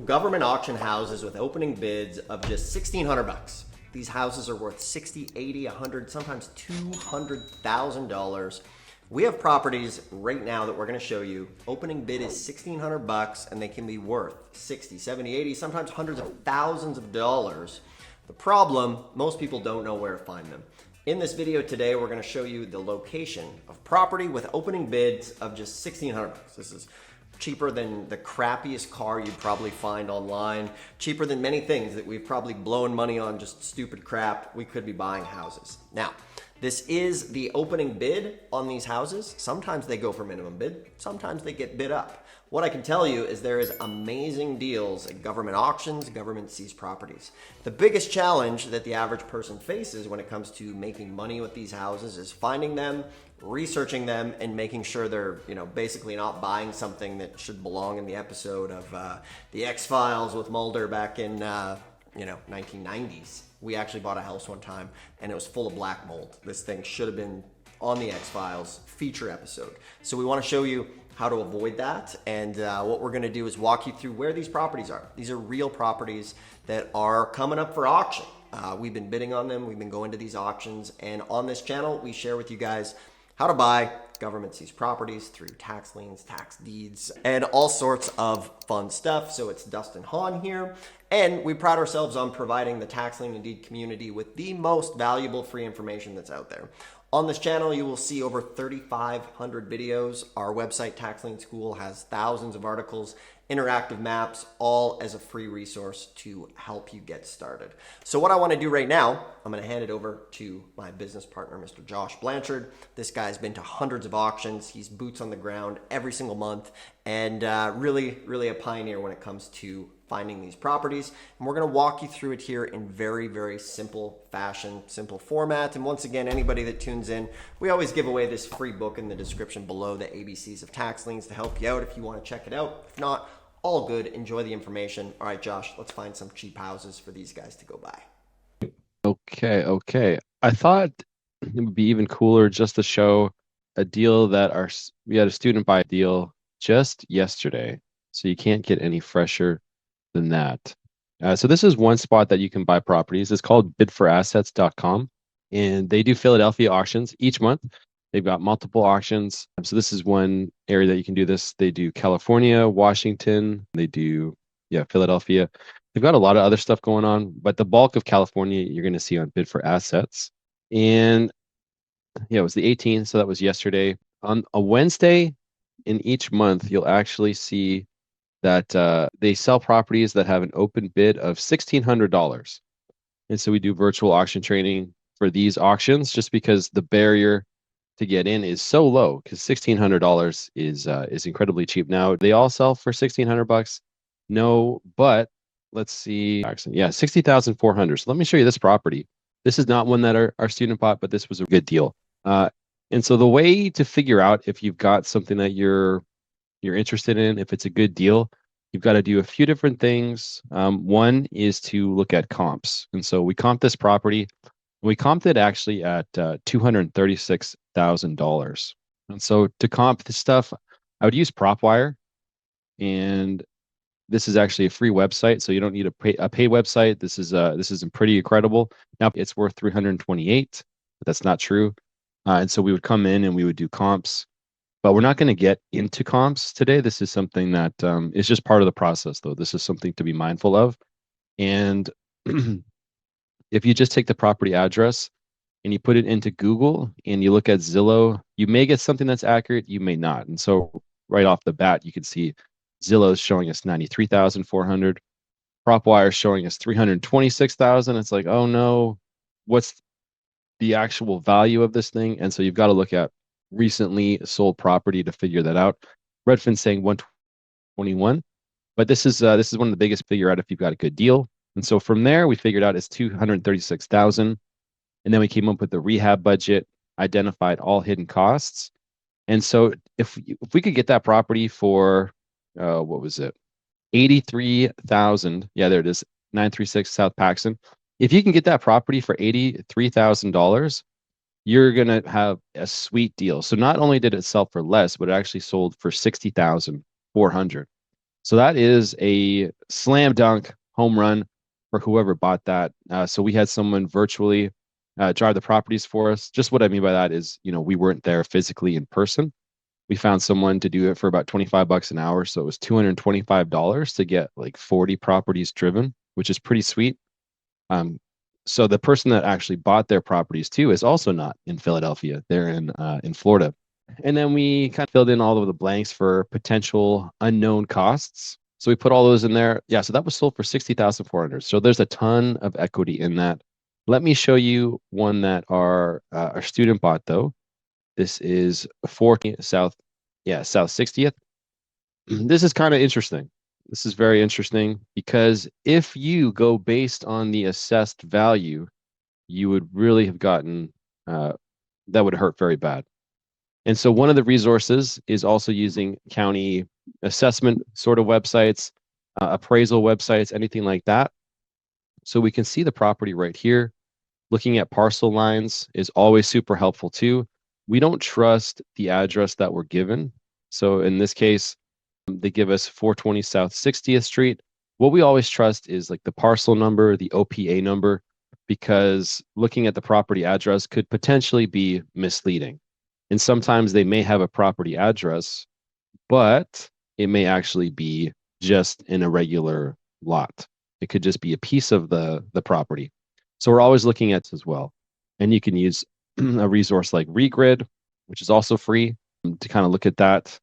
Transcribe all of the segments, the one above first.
Government auction houses with opening bids of just 1,600 bucks. These houses are worth 60, 80, 100, sometimes $200,000. We have properties right now that we're going to show you. Opening bid is 1,600 bucks and they can be worth 60, 70, 80, sometimes hundreds of thousands of dollars. The problem, most people don't know where to find them. In this video today, we're going to show you the location of property with opening bids of just 1,600 bucks. This is cheaper than the crappiest car you'd probably find online, cheaper than many things that we've probably blown money on, just stupid crap. We could be buying houses. Now, this is the opening bid on these houses. Sometimes they go for minimum bid, sometimes they get bid up. What I can tell you is there is amazing deals at government auctions, government seized properties. The biggest challenge that the average person faces when it comes to making money with these houses is finding them, researching them, and making sure they're, basically not buying something that should belong in the episode of the X-Files with Mulder back in, 1990s. We actually bought a house one time and it was full of black mold. This thing should have been on the X-Files feature episode. So we want to show you how to avoid that, and what we're going to do is walk you through where these properties are. These are real properties that are coming up for auction. We've been bidding on them, we've been going to these auctions, and on this channel we share with you guys how to buy government seized properties through tax liens, tax deeds, and all sorts of fun stuff. So it's Dustin Hahn here, and we pride ourselves on providing the tax lien and deed community with the most valuable free information that's out there. On this channel, you will see over 3,500 videos. Our website, Tax Lien School, has thousands of articles, interactive maps, all as a free resource to help you get started. So what I want to do right now, I'm going to hand it over to my business partner, Mr. Josh Blanchard. This guy's been to hundreds of auctions. He's boots on the ground every single month, and really, really a pioneer when it comes to finding these properties. And we're going to walk you through it here in very, very simple fashion, simple format. And once again, anybody that tunes in, we always give away this free book in the description below, the ABCs of Tax Liens, to help you out if you want to check it out. If not, all good. Enjoy the information. All right, Josh, let's find some cheap houses for these guys to go buy. Okay. I thought it would be even cooler just to show a deal that we had a student buy a deal just yesterday. So you can't get any fresher than that. So this is one spot that you can buy properties. It's called bidforassets.com, and they do Philadelphia auctions each month. They've got multiple auctions. So this is one area that you can do this. They do California, Washington, they do, Philadelphia. They've got a lot of other stuff going on, but the bulk of California you're going to see on Bid for Assets. And it was the 18th, so that was yesterday. On a Wednesday in each month, you'll actually see that they sell properties that have an open bid of $1,600. And so we do virtual auction training for these auctions just because the barrier to get in is so low, because $1,600 is incredibly cheap. Now they all sell for $1,600. No, but let's see. Yeah, $60,400. So let me show you this property. This is not one that our student bought, but this was a good deal. And so the way to figure out if you've got something that you're interested in, if it's a good deal, you've got to do a few different things. One is to look at comps. And so we comped this property. We comped it actually at $236,000. And so to comp this stuff, I would use PropWire. And this is actually a free website, so you don't need a paid website. This is pretty incredible. Now it's worth 328, but that's not true. And so we would come in and we would do comps. But we're not going to get into comps today. This is something that is just part of the process, though. This is something to be mindful of. And if you just take the property address and you put it into Google and you look at Zillow, you may get something that's accurate, you may not. And so right off the bat, you can see Zillow is showing us $93,400. PropWire is showing us $326,000. It's like, oh no, what's the actual value of this thing? And so you've got to look at recently sold property to figure that out. Redfin's saying 121, but this is one of the biggest to figure out if you've got a good deal. And so from there, we figured out it's 236,000, and then we came up with the rehab budget, identified all hidden costs. And so if we could get that property for what was it, 83,000? Yeah, there it is, 936 South Paxton. If you can get that property for $83,000, you're going to have a sweet deal. So not only did it sell for less, but it actually sold for $60,400. So that is a slam dunk home run for whoever bought that. So we had someone virtually drive the properties for us. Just what I mean by that is, we weren't there physically in person. We found someone to do it for about 25 bucks an hour. So it was $225 to get like 40 properties driven, which is pretty sweet. So the person that actually bought their properties too is also not in Philadelphia. They're in Florida. And then we kind of filled in all of the blanks for potential unknown costs. So we put all those in there. Yeah, so that was sold for 60,400. So there's a ton of equity in that. Let me show you one that our student bought though. This is 40 South, South 60th. This is kind of interesting. This is very interesting because if you go based on the assessed value, you would really have gotten that would hurt very bad. And so one of the resources is also using county assessment sort of websites, appraisal websites, anything like that. So we can see the property right here. Looking at parcel lines is always super helpful too. We don't trust the address that we're given. So in this case, they give us 420 South 60th Street. What we always trust is like the parcel number, the OPA number, because looking at the property address could potentially be misleading. And sometimes they may have a property address, but it may actually be just an irregular lot. It could just be a piece of the property. So we're always looking at this as well. And you can use a resource like Regrid, which is also free to kind of look at that.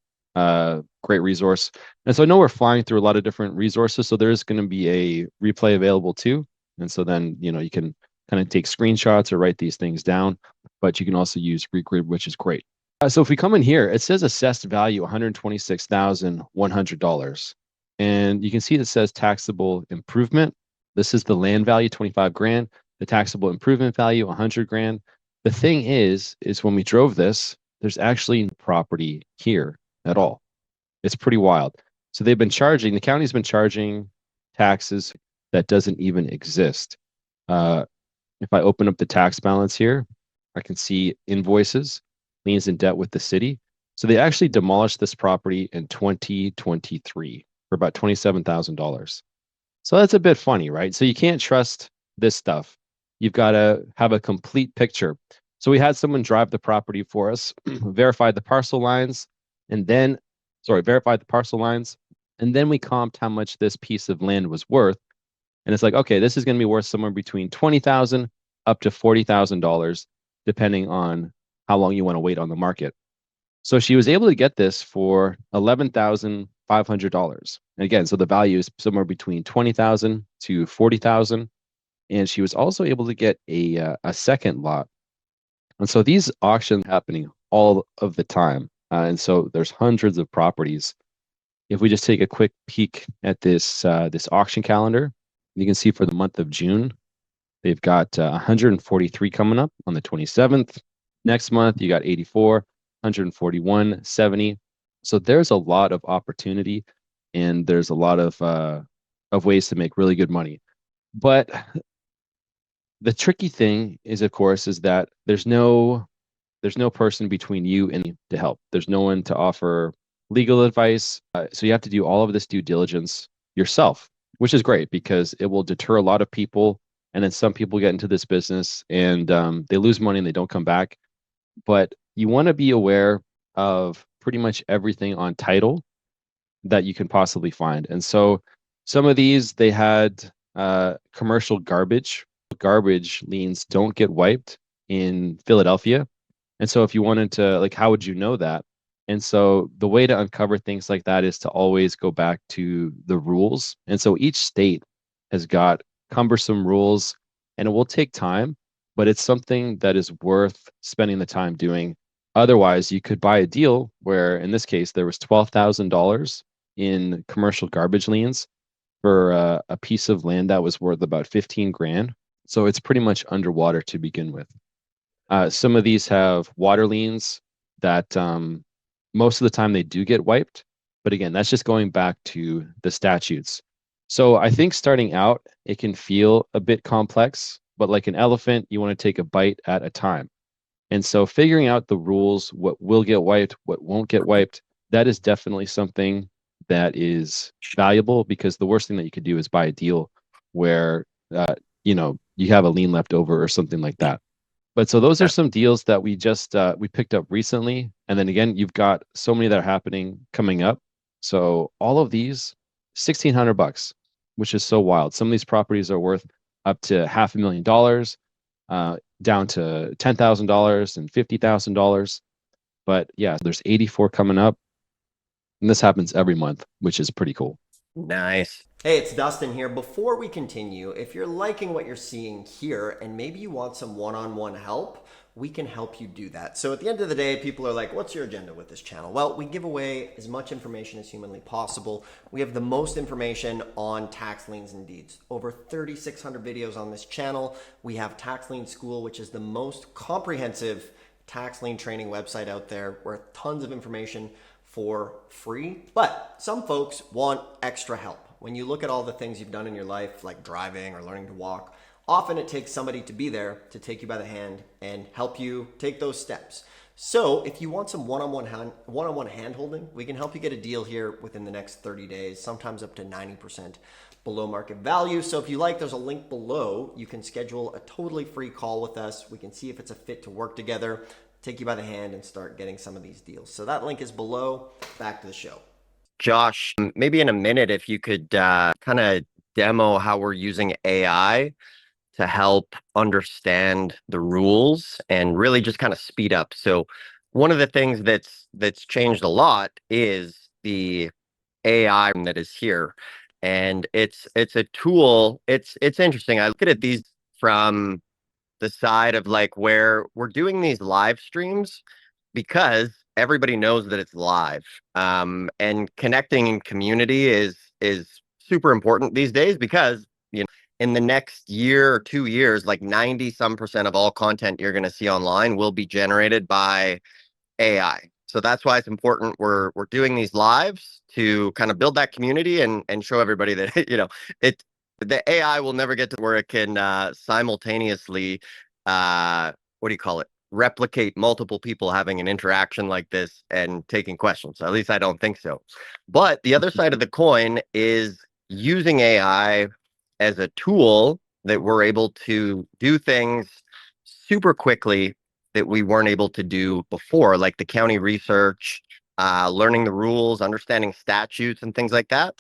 Great resource. And so I know we're flying through a lot of different resources. So there's going to be a replay available too. And so then, you can kind of take screenshots or write these things down, but you can also use Regrid, which is great. So if we come in here, it says assessed value $126,100. And you can see it says taxable improvement. This is the land value, 25 grand. The taxable improvement value, 100 grand. The thing is when we drove this, there's actually no property here at all. It's pretty wild. So the county's been charging taxes that doesn't even exist. If I open up the tax balance here, I can see invoices, liens in debt with the city. So they actually demolished this property in 2023 for about $27,000. So that's a bit funny, right? So you can't trust this stuff. You've got to have a complete picture. So we had someone drive the property for us, verify the parcel lines, and then we comped how much this piece of land was worth. And it's like, okay, this is going to be worth somewhere between $20,000 up to $40,000, depending on how long you want to wait on the market. So she was able to get this for $11,500. And again, so the value is somewhere between $20,000 to $40,000. And she was also able to get a second lot. And so these auctions happening all of the time. And so there's hundreds of properties. If we just take a quick peek at this auction calendar, you can see for the month of June, they've got 143 coming up on the 27th. Next month, you got 84, 141, 70. So there's a lot of opportunity, and there's a lot of ways to make really good money. But the tricky thing is, of course, is that there's no person between you and to help. There's no one to offer legal advice. So you have to do all of this due diligence yourself, which is great because it will deter a lot of people. And then some people get into this business and they lose money and they don't come back. But you want to be aware of pretty much everything on title that you can possibly find. And so some of these, they had commercial garbage. Garbage liens don't get wiped in Philadelphia. And so if you wanted to, like, how would you know that? And so the way to uncover things like that is to always go back to the rules. And so each state has got cumbersome rules and it will take time, but it's something that is worth spending the time doing. Otherwise, you could buy a deal where, in this case, there was $12,000 in commercial garbage liens for a piece of land that was worth about 15 grand. So it's pretty much underwater to begin with. Some of these have water liens that most of the time they do get wiped. But again, that's just going back to the statutes. So I think starting out, it can feel a bit complex, but like an elephant, you want to take a bite at a time. And so figuring out the rules, what will get wiped, what won't get wiped, that is definitely something that is valuable, because the worst thing that you could do is buy a deal where you have a lien left over or something like that. But so those are Yeah. some deals that we picked up recently. And then again, you've got so many that are happening coming up. So all of these, $1,600, which is so wild. Some of these properties are worth up to $500,000, down to $10,000 and $50,000. But yeah, there's 84 coming up, and this happens every month, which is pretty cool. Nice. Hey, it's Dustin here. Before we continue, if you're liking what you're seeing here and maybe you want some one-on-one help, we can help you do that. So at the end of the day, people are like, what's your agenda with this channel? Well, we give away as much information as humanly possible. We have the most information on tax liens and deeds. Over 3,600 videos on this channel. We have Tax Lien School, which is the most comprehensive tax lien training website out there, where tons of information for free. But some folks want extra help. When you look at all the things you've done in your life, like driving or learning to walk, often it takes somebody to be there to take you by the hand and help you take those steps. So if you want some one-on-one hand holding, we can help you get a deal here within the next 30 days, sometimes up to 90% below market value. So if you like, there's a link below. You can schedule a totally free call with us. We can see if it's a fit to work together, take you by the hand, and start getting some of these deals. So that link is below. Back to the show. Josh, maybe in a minute, if you could kind of demo how we're using AI to help understand the rules and really just kind of speed up. So one of the things that's changed a lot is the AI that is here. And it's a tool. It's interesting. I look at these from the side of like where we're doing these live streams because everybody knows that it's live. And connecting in community is super important these days because in the next year or 2 years, like 90% of all content you're going to see online will be generated by AI. So that's why it's important we're doing these lives to kind of build that community and show everybody that it the AI will never get to where it can simultaneously what do you call it? Replicate multiple people having an interaction like this and taking questions. At least I don't think so. But the other side of the coin is using AI as a tool that we're able to do things super quickly that we weren't able to do before, like the county research, learning the rules, understanding statutes and things like that.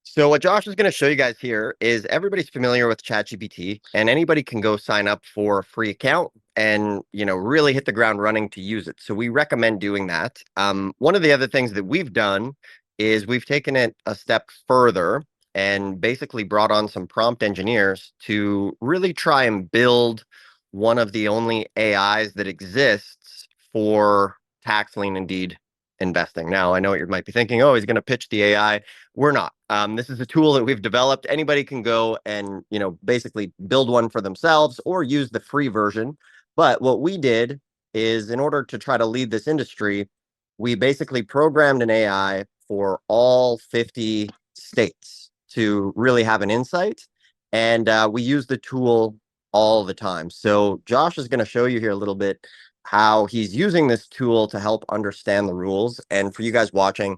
So what Josh is going to show you guys here is everybody's familiar with ChatGPT, and anybody can go sign up for a free account and really hit the ground running to use it. So we recommend doing that. One of the other things that we've done is we've taken it a step further and basically brought on some prompt engineers to really try and build one of the only AIs that exists for tax lien and deed investing. Now, I know what you might be thinking, oh, he's going to pitch the AI. We're not. This is a tool that we've developed. Anybody can go and, basically build one for themselves or use the free version. But what we did is, in order to try to lead this industry, we basically programmed an AI for all 50 states to really have an insight. And we use the tool all the time. So Josh is going to show you here a little bit how he's using this tool to help understand the rules. And for you guys watching,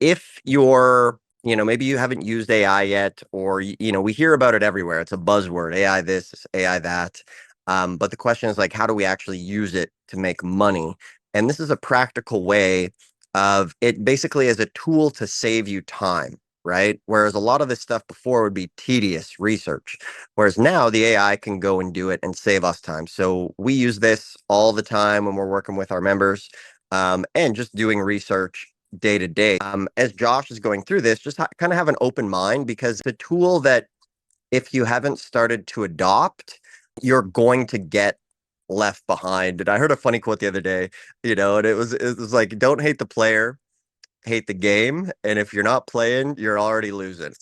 if you're, maybe you haven't used AI yet, or, we hear about it everywhere. It's a buzzword, AI this, AI that. But the question is like, how do we actually use it to make money? And this is a practical way of it, basically as a tool to save you time, right? Whereas a lot of this stuff before would be tedious research. Whereas now the AI can go and do it and save us time. So we use this all the time when we're working with our members, and just doing research day to day. As Josh is going through this, just kind of have an open mind, because the tool that if you haven't started to adopt, you're going to get left behind. And I heard a funny quote the other day, and it was like, don't hate the player, hate the game. And if you're not playing, you're already losing.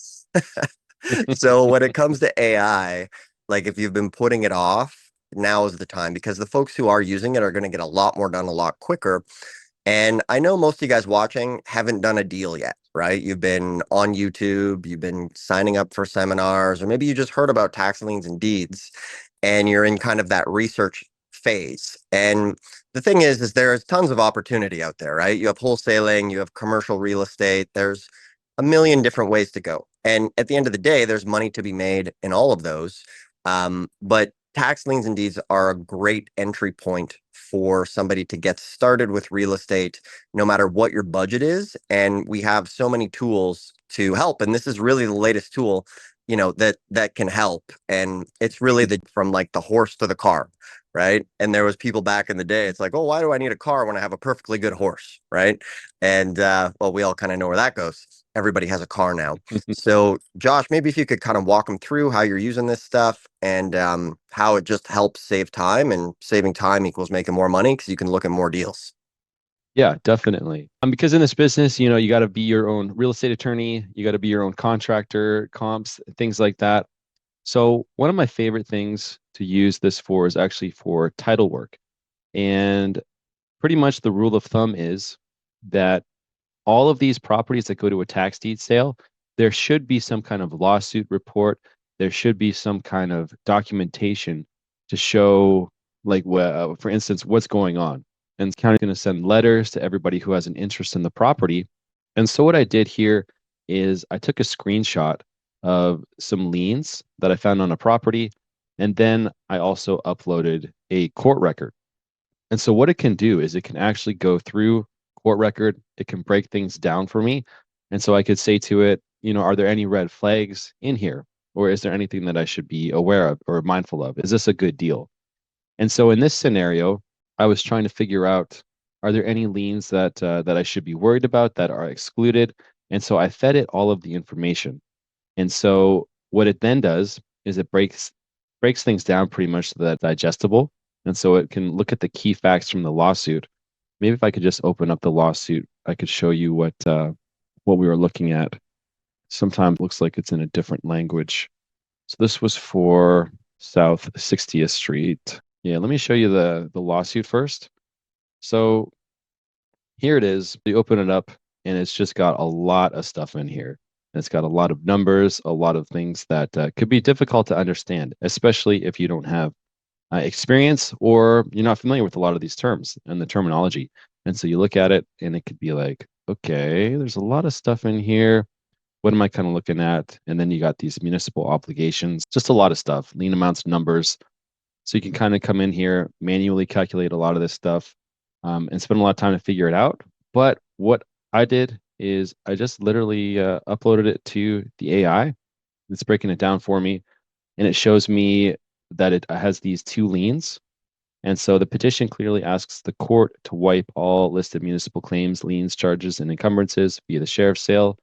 So when it comes to AI, like if you've been putting it off, now is the time, because the folks who are using it are going to get a lot more done a lot quicker. And I know most of you guys watching haven't done a deal yet, right? You've been on YouTube, you've been signing up for seminars, or maybe you just heard about tax liens and deeds, and you're in kind of that research phase. And the thing is there's tons of opportunity out there, right? You have wholesaling, you have commercial real estate, there's a million different ways to go. And at the end of the day, there's money to be made in all of those. But tax liens and deeds are a great entry point for somebody to get started with real estate, no matter what your budget is. And we have so many tools to help. And this is really the latest tool, that can help. And it's really from like the horse to the car, right? And there was people back in the day, it's like, oh, why do I need a car when I have a perfectly good horse, right? And well, we all kind of know where that goes. Everybody has a car now. So Josh, maybe if you could kind of walk them through how you're using this stuff and how it just helps save time, and saving time equals making more money because you can look at more deals. Yeah, definitely. Because in this business, you got to be your own real estate attorney, you got to be your own contractor, comps, things like that. So one of my favorite things to use this for is actually for title work. And pretty much the rule of thumb is that all of these properties that go to a tax deed sale, there should be some kind of lawsuit report. There should be some kind of documentation to show, like, for instance, what's going on. And the county's going to send letters to everybody who has an interest in the property. And so what I did here is I took a screenshot of some liens that I found on a property, and then I also uploaded a court record. And so what it can do is it can actually go through court record. It can break things down for me. And so I could say to it, are there any red flags in here? Or is there anything that I should be aware of or mindful of? Is this a good deal? And so in this scenario, I was trying to figure out, are there any liens that I should be worried about that are excluded? And so I fed it all of the information. And so what it then does is it breaks things down pretty much so that it's digestible. And so it can look at the key facts from the lawsuit. Maybe if I could just open up the lawsuit, I could show you what we were looking at. Sometimes it looks like it's in a different language. So this was for South 60th Street. Yeah, let me show you the lawsuit first. So here it is. You open it up, and it's just got a lot of stuff in here. It's got a lot of numbers, a lot of things that could be difficult to understand, especially if you don't have experience or you're not familiar with a lot of these terms and the terminology. And so you look at it and it could be like, okay, there's a lot of stuff in here. What am I kind of looking at? And then you got these municipal obligations, just a lot of stuff, lien amounts, numbers. So you can kind of come in here, manually calculate a lot of this stuff, and spend a lot of time to figure it out. But what I did is I just literally uploaded it to the AI. It's breaking it down for me, and it shows me that it has these two liens. And so the petition clearly asks the court to wipe all listed municipal claims, liens, charges, and encumbrances via the sheriff's sale.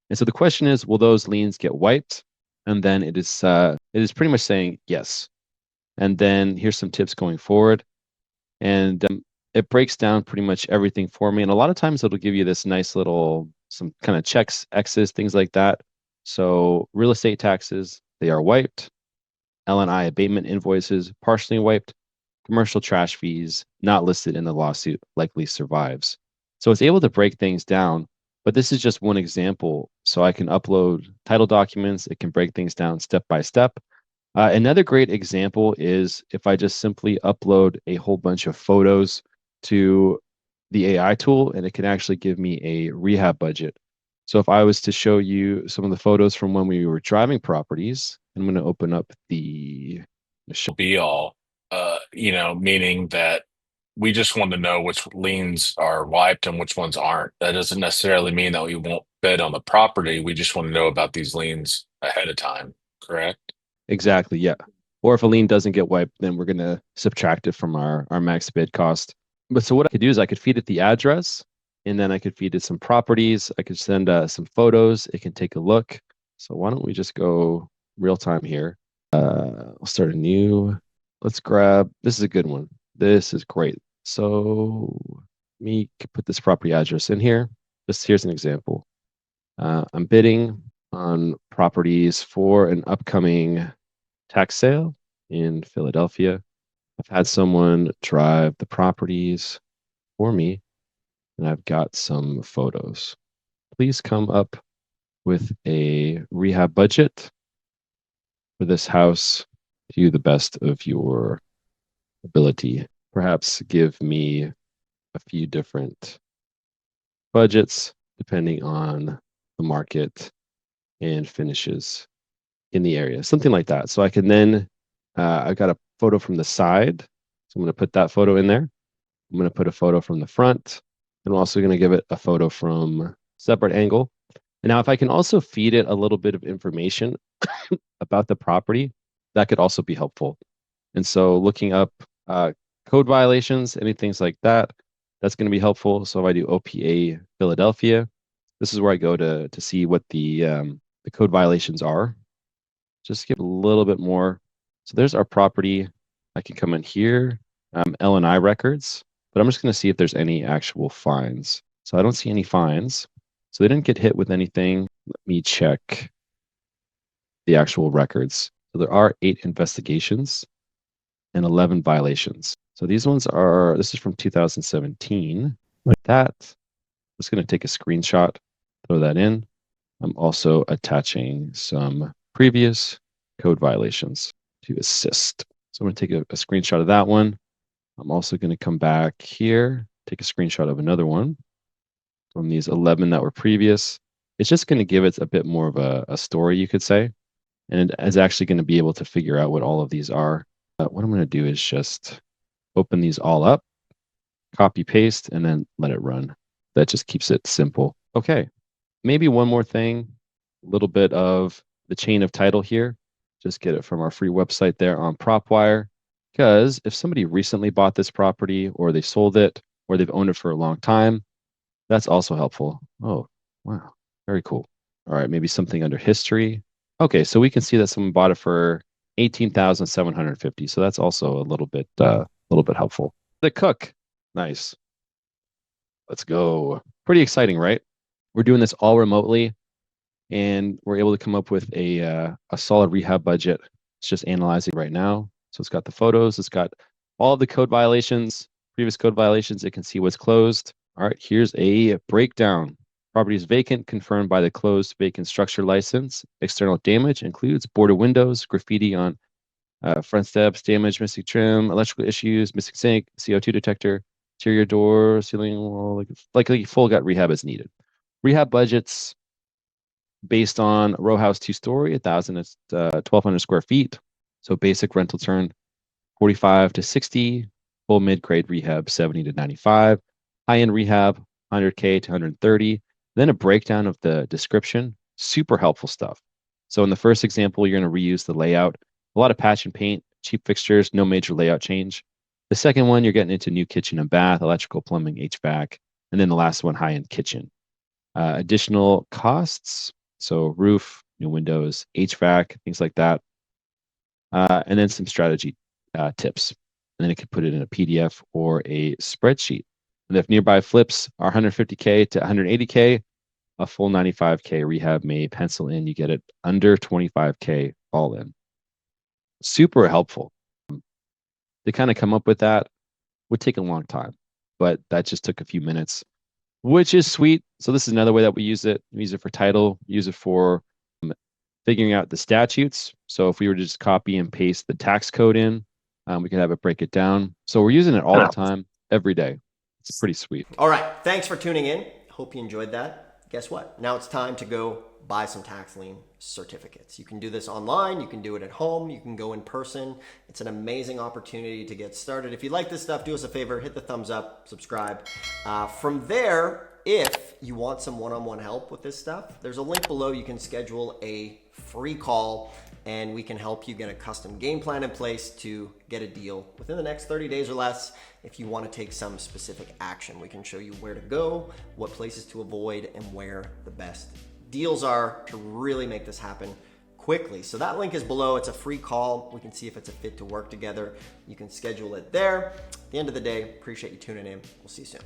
And so the question is, will those liens get wiped? And then it is pretty much saying yes. And then here's some tips going forward. And it breaks down pretty much everything for me. And a lot of times it'll give you this nice little, some kind of checks, X's, things like that. So real estate taxes, they are wiped. L&I abatement invoices, partially wiped. Commercial trash fees, not listed in the lawsuit, likely survives. So it's able to break things down, but this is just one example. So I can upload title documents. It can break things down step by step. Another great example is if I just simply upload a whole bunch of photos to the AI tool, and it can actually give me a rehab budget. So if I was to show you some of the photos from when we were driving properties, I'm going to open up the show. Be all, meaning that we just want to know which liens are wiped and which ones aren't. That doesn't necessarily mean that we won't bid on the property. We just want to know about these liens ahead of time, correct? Exactly, yeah. Or if a lien doesn't get wiped, then we're going to subtract it from our max bid cost. But so what I could do is I could feed it the address, and then I could feed it some properties. I could send some photos. It can take a look. So why don't we just go real time here? I'll start a new. Let's grab. This is a good one. This is great. So me put this property address in here. Just here's an example. I'm bidding on properties for an upcoming tax sale in Philadelphia. I've had someone drive the properties for me, and I've got some photos. Please come up with a rehab budget for this house to the best of your ability. Perhaps give me a few different budgets depending on the market and finishes in the area, something like that. So I can then, I've got a photo from the side. So I'm going to put that photo in there. I'm going to put a photo from the front. And I'm also going to give it a photo from separate angle. And now if I can also feed it a little bit of information about the property, that could also be helpful. And so looking up code violations, any things like that, that's going to be helpful. So if I do OPA Philadelphia, this is where I go to see what the code violations are. Just give a little bit more. So there's our property. I can come in here, L&I records, but I'm just going to see if there's any actual fines. So I don't see any fines. So they didn't get hit with anything. Let me check the actual records. So there are 8 investigations and 11 violations. So these ones are, this is from 2017. Like that. I'm just going to take a screenshot, throw that in. I'm also attaching some previous code violations to assist. So I'm going to take a screenshot of that one. I'm also going to come back here, take a screenshot of another one from these 11 that were previous. It's just going to give it a bit more of a story, you could say. And it's actually going to be able to figure out what all of these are. What I'm going to do is just open these all up, copy, paste, and then let it run. That just keeps it simple. Okay, maybe one more thing, a little bit of the chain of title here. Just get it from our free website there on PropWire. Because if somebody recently bought this property or they sold it or they've owned it for a long time, that's also helpful. Oh, wow, very cool. All right, maybe something under history. Okay, so we can see that someone bought it for $18,750. So that's also a little bit helpful. The cook, nice. Let's go. Pretty exciting, right? We're doing this all remotely, and we're able to come up with a solid rehab budget. It's just analyzing right now. So it's got the photos, it's got all the code violations, previous code violations. It can see what's closed. All right, here's a breakdown. Property is vacant, confirmed by the closed vacant structure license. External damage includes boarded windows, graffiti on front steps, damage, missing trim, electrical issues, missing sink, CO2 detector, interior door, ceiling wall, like a full gut rehab is needed. Rehab budgets based on row house 2-story, 1,000 to 1,200 square feet. So basic rental turn 45 to 60, full mid-grade rehab 70 to 95, high-end rehab 100K to 130. Then a breakdown of the description, super helpful stuff. So in the first example, you're going to reuse the layout, a lot of patch and paint, cheap fixtures, no major layout change. The second one, you're getting into new kitchen and bath, electrical, plumbing, HVAC, and then the last one, high-end kitchen. Additional costs, so roof, new windows, HVAC, things like that. And then some strategy tips. And then it could put it in a PDF or a spreadsheet. And if nearby flips are 150K to 180K, a full 95K rehab may pencil in. You get it under 25K all in. Super helpful. To kind of come up with that would take a long time, but that just took a few minutes, which is sweet. So this is another way that we use it. We use it for title, use it for figuring out the statutes. So if we were to just copy and paste the tax code in, we could have it break it down. So we're using it all the time, every day. It's pretty sweet. All right, thanks for tuning in. Hope you enjoyed that. Guess what? Now it's time to go buy some tax lien certificates. You can do this online, you can do it at home, you can go in person. It's an amazing opportunity to get started. If you like this stuff, do us a favor, hit the thumbs up, subscribe. From there, if you want some one-on-one help with this stuff, there's a link below. You can schedule a free call and we can help you get a custom game plan in place to get a deal within the next 30 days or less. If you want to take some specific action, we can show you where to go, what places to avoid, and where the best deals are to really make this happen quickly. So that link is below. It's a free call. We can see if it's a fit to work together. You can schedule it there. At the end of the day, appreciate you tuning in. We'll see you soon.